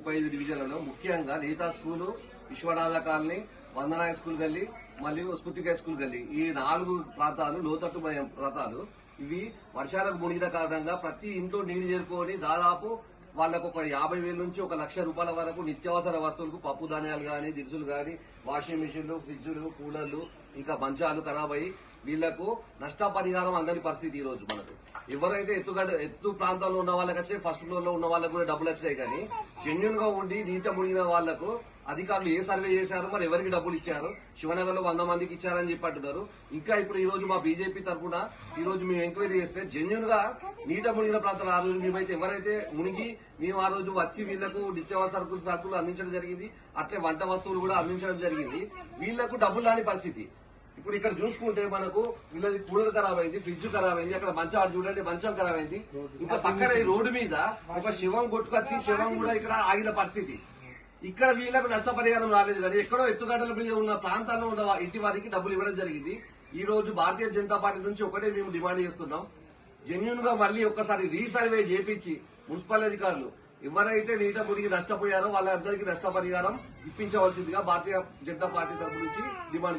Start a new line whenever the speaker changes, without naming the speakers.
35 డివిజన్లలో ముఖ్యంగా నేతా school, Viswanatha colony, వందనాయ school గల్లీ మరియు స్ఫూర్తికాయ స్కూల్ గల్లీ ఈ 4 ప్రాంతాలు లోతట్టు ప్రాంతాలు. ఇవి వర్షాలకు మునిగిన కారణంగా ప్రతి ఇంట్లో నీళ్లు చేరుకొని దాదాపు వాళ్ళకు ఒక 50,000 నుంచి 1,00,000 రూపాయల వరకు నిత్యావసర వస్తువులకు పప్పు ధాన్యాలు గాని, దినుసులు గాని, వాషింగ్ మిషన్లు, ఫ్రిడ్జ్లు, కూలర్లు, ఇంకా మంచాలు ఖరాబ్ అయ్యి వీళ్లకు నష్టపరిహారం అందని పరిస్థితి ఈ రోజు. మనకు ఎవరైతే ఎత్తు ప్రాంతాల్లో ఉన్న వాళ్ళకి వచ్చే ఫస్ట్ ఫ్లోర్ లో ఉన్న వాళ్ళకు కూడా డబ్బులు వచ్చినాయి, కానీ జెన్యున్ గా ఉండి నీట మునిగిన వాళ్లకు అధికారులు ఏ సర్వే చేశారు, మరి ఎవరికి డబ్బులు ఇచ్చారు, శివనగర్ లో 100 మందికి ఇచ్చారని చెప్పి అంటున్నారు. ఇంకా ఇప్పుడు ఈ రోజు మా బీజేపీ తరఫున ఈ రోజు మేము ఎంక్వైరీ చేస్తే జెన్యున్ గా నీట మునిగిన ప్రాంతాలు ఆ రోజు మేమైతే ఎవరైతే మునిగి మేము ఆ రోజు వచ్చి వీళ్లకు నిత్యావసర సరుకులు అందించడం జరిగింది, అట్లే వంట వస్తువులు కూడా అందించడం జరిగింది. వీళ్లకు డబ్బులు రాని పరిస్థితి. ఇప్పుడు ఇక్కడ చూసుకుంటే మనకు వీళ్ళది కూలర్ ఖరాబ్ అయింది, ఫ్రిడ్జ్ ఖరాబ్ అయింది, అక్కడ మంచం చూడండి మంచం ఖరాబ్ అయింది. ఇంకా పక్కన ఈ రోడ్డు మీద ఒక శివం కొట్టుకొచ్చి శివం కూడా ఇక్కడ ఆగిన పరిస్థితి. ఇక్కడ వీళ్లకు నష్టపరిహారం రాలేదు, కానీ ఎక్కడో ఎత్తుగడ్డల మీద ఉన్న ప్రాంతాల్లో ఉన్న ఇంటి వారికి డబ్బులు ఇవ్వడం జరిగింది. ఈ రోజు భారతీయ జనతా పార్టీ నుంచి ఒకటే మేము డిమాండ్ చేస్తున్నాం, జెన్యున్ గా మళ్ళీ ఒక్కసారి రీసర్వే చేపించి మున్సిపల్ అధికారులు ఎవరైతే నీట మునిగి నష్టపోయారో వాళ్ళందరికీ నష్టపరిహారం ఇప్పించవలసిందిగా భారతీయ జనతా పార్టీ తరఫు నుంచి డిమాండ్ చేస్తున్నాం.